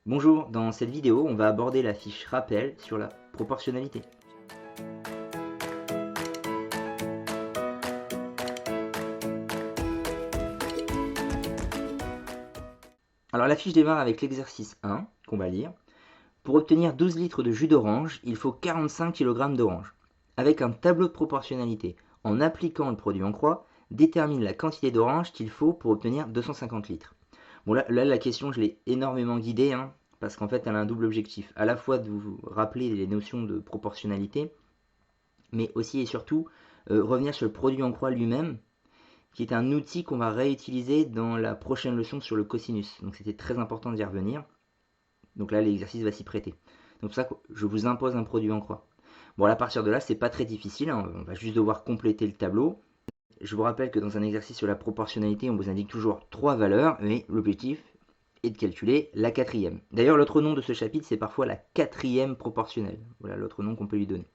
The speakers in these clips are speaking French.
Bonjour, dans cette vidéo, on va aborder la fiche rappel sur la proportionnalité. Alors la fiche démarre avec l'exercice 1, qu'on va lire. Pour obtenir 12 litres de jus d'orange, il faut 45 kg d'orange. Avec un tableau de proportionnalité, en appliquant le produit en croix, détermine la quantité d'orange qu'il faut pour obtenir 250 litres. Bon là la question, je l'ai énormément guidée, parce qu'en fait elle a un double objectif, à la fois de vous rappeler les notions de proportionnalité, mais aussi et surtout revenir sur le produit en croix lui-même, qui est un outil qu'on va réutiliser dans la prochaine leçon sur le cosinus. Donc c'était très important d'y revenir. Donc là, l'exercice va s'y prêter. Donc c'est pour ça que je vous impose un produit en croix. Bon, à partir de là, c'est pas très difficile, on va juste devoir compléter le tableau. Je vous rappelle que dans un exercice sur la proportionnalité, on vous indique toujours 3 valeurs, mais l'objectif est de calculer la quatrième. D'ailleurs, l'autre nom de ce chapitre, c'est parfois la quatrième proportionnelle. Voilà l'autre nom qu'on peut lui donner.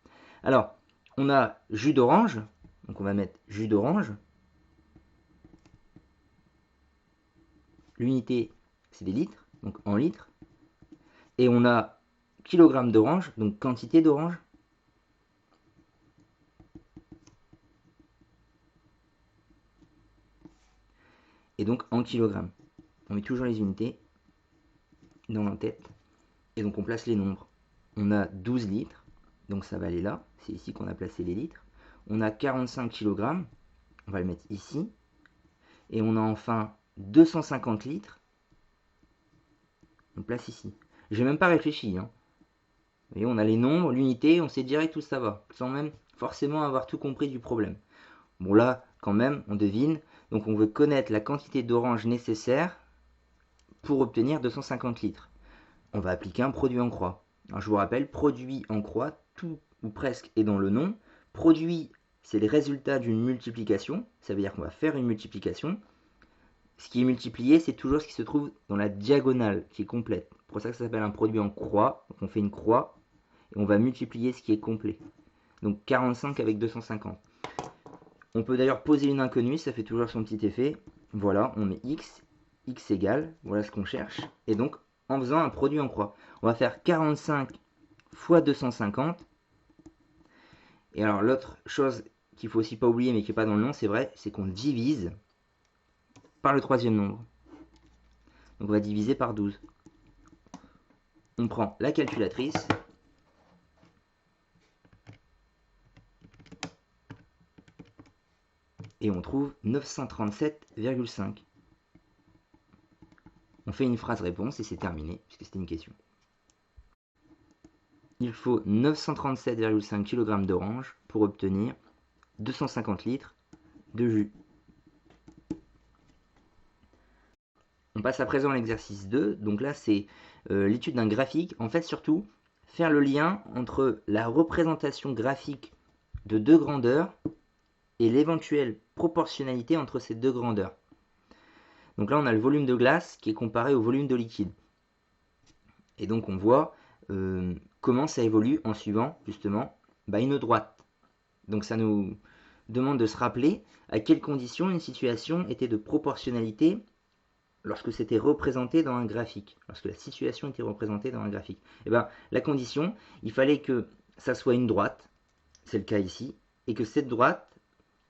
Alors, on a jus d'orange, donc on va mettre jus d'orange. L'unité, c'est des litres, donc en litres. Et on a kilogramme d'orange, donc quantité d'orange. Et donc en kilogrammes. On met toujours les unités dans la tête. Et donc on place les nombres. On a 12 litres, donc ça va aller là. C'est ici qu'on a placé les litres. On a 45 kg, on va le mettre ici. Et on a enfin 250 litres, on place ici. J'ai même pas réfléchi. Vous voyez, on a les nombres, l'unité, on sait direct où ça va, sans même forcément avoir tout compris du problème. Bon là, quand même, on devine. Donc on veut connaître la quantité d'orange nécessaire pour obtenir 250 litres. On va appliquer un produit en croix. Alors je vous rappelle, produit en croix, tout ou presque est dans le nom. Produit, c'est les résultats d'une multiplication. Ça veut dire qu'on va faire une multiplication. Ce qui est multiplié, c'est toujours ce qui se trouve dans la diagonale, qui est complète. C'est pour ça que ça s'appelle un produit en croix. Donc on fait une croix et on va multiplier ce qui est complet. Donc 45 avec 250. On peut d'ailleurs poser une inconnue, ça fait toujours son petit effet. Voilà, on met x, x égale, voilà ce qu'on cherche. Et donc, en faisant un produit en croix, on va faire 45 fois 250. Et alors, l'autre chose qu'il faut aussi pas oublier, mais qui n'est pas dans le nom, c'est vrai, c'est qu'on divise par le troisième nombre. Donc, on va diviser par 12. On prend la calculatrice. Et on trouve 937,5. On fait une phrase réponse et c'est terminé, puisque c'était une question. Il faut 937,5 kg d'orange pour obtenir 250 litres de jus. On passe à présent à l'exercice 2. Donc là, c'est l'étude d'un graphique. En fait, surtout, faire le lien entre la représentation graphique de deux grandeurs et l'éventuelle proportionnalité entre ces deux grandeurs. Donc là, on a le volume de glace qui est comparé au volume de liquide. Et donc, on voit comment ça évolue en suivant, justement, une droite. Donc ça nous demande de se rappeler à quelles conditions une situation était de proportionnalité lorsque c'était représenté dans un graphique, lorsque la situation était représentée dans un graphique. Et bien, la condition, il fallait que ça soit une droite, c'est le cas ici, et que cette droite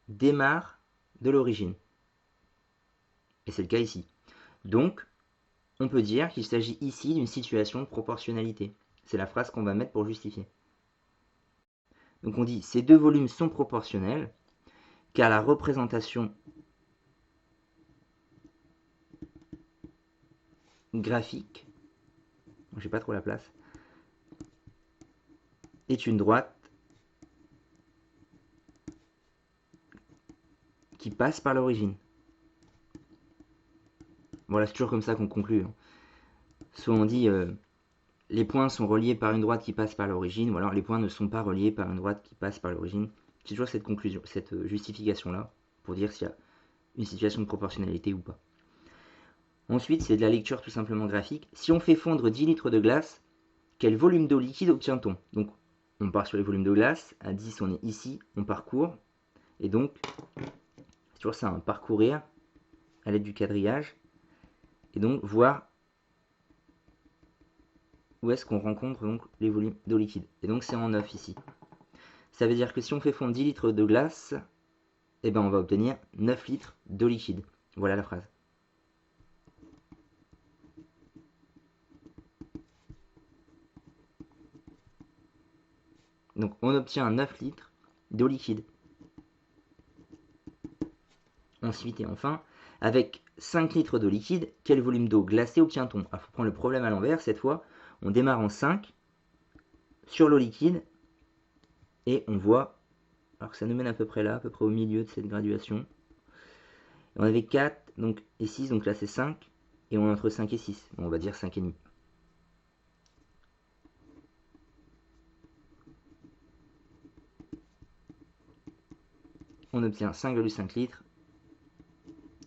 démarre de l'origine. Et c'est le cas ici. Donc, on peut dire qu'il s'agit ici d'une situation de proportionnalité. C'est la phrase qu'on va mettre pour justifier. Donc on dit, ces deux volumes sont proportionnels, car la représentation graphique, j'ai pas trop la place, est une droite qui passe par l'origine. Voilà, c'est toujours comme ça qu'on conclut. Soit on dit les points sont reliés par une droite qui passe par l'origine, ou alors les points ne sont pas reliés par une droite qui passe par l'origine. C'est toujours cette conclusion, cette justification-là, pour dire s'il y a une situation de proportionnalité ou pas. Ensuite, c'est de la lecture tout simplement graphique. Si on fait fondre 10 litres de glace, quel volume d'eau liquide obtient-on? Donc, on part sur les volumes de glace. À 10, on est ici, on parcourt. Et donc, c'est toujours ça, parcourir à l'aide du quadrillage. Et donc, voir où est-ce qu'on rencontre donc les volumes d'eau liquide. Et donc c'est en 9 ici. Ça veut dire que si on fait fondre 10 litres de glace, eh ben on va obtenir 9 litres d'eau liquide. Voilà la phrase. Donc on obtient 9 litres d'eau liquide. Ensuite et enfin, avec 5 litres d'eau liquide, quel volume d'eau glacée obtient-on? Il faut prendre le problème à l'envers cette fois. On démarre en 5 sur l'eau liquide et on voit, alors que ça nous mène à peu près là, à peu près au milieu de cette graduation. Et on avait 4 donc, et 6, donc là c'est 5, et on est entre 5 et 6, donc on va dire 5,5. On obtient 5,5 litres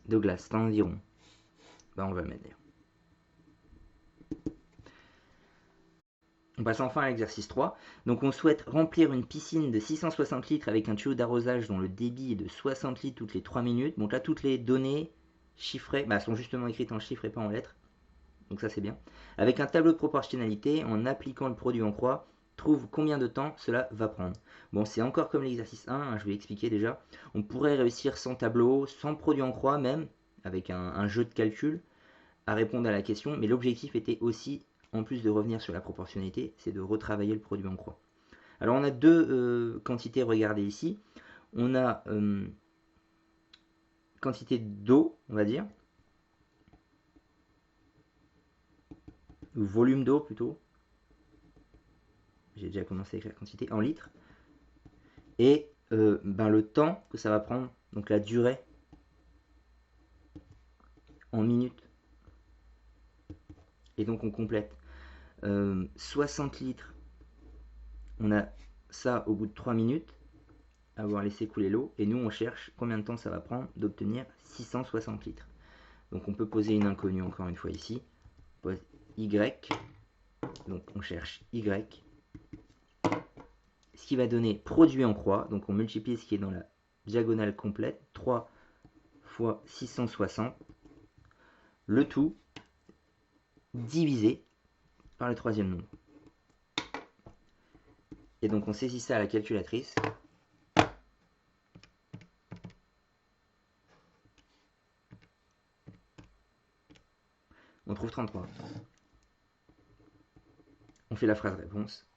de glace, c'est environ. On va le mettre d'ailleurs. On passe enfin à l'exercice 3. Donc on souhaite remplir une piscine de 660 litres avec un tuyau d'arrosage dont le débit est de 60 litres toutes les 3 minutes. Donc là, toutes les données chiffrées sont justement écrites en chiffres et pas en lettres. Donc ça, c'est bien. Avec un tableau de proportionnalité, en appliquant le produit en croix, trouve combien de temps cela va prendre. Bon, c'est encore comme l'exercice 1, je vous l'ai expliqué déjà. On pourrait réussir sans tableau, sans produit en croix même, avec un jeu de calcul, à répondre à la question. Mais l'objectif était aussi, en plus de revenir sur la proportionnalité, c'est de retravailler le produit en croix. Alors on a deux quantités regardez ici. On a quantité d'eau, on va dire, ou volume d'eau plutôt. J'ai déjà commencé à écrire quantité en litres. Et le temps que ça va prendre, donc la durée en minutes. Et donc on complète 60 litres. On a ça au bout de 3 minutes, avoir laissé couler l'eau. Et nous on cherche combien de temps ça va prendre d'obtenir 660 litres. Donc on peut poser une inconnue encore une fois ici. On pose Y. Donc on cherche Y. Ce qui va donner produit en croix. Donc on multiplie ce qui est dans la diagonale complète. 3 fois 660. Le tout divisé par le troisième nombre. Et donc on saisit ça à la calculatrice. On trouve 33. On fait la phrase réponse.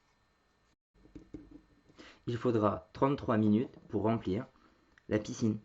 Il faudra 33 minutes pour remplir la piscine.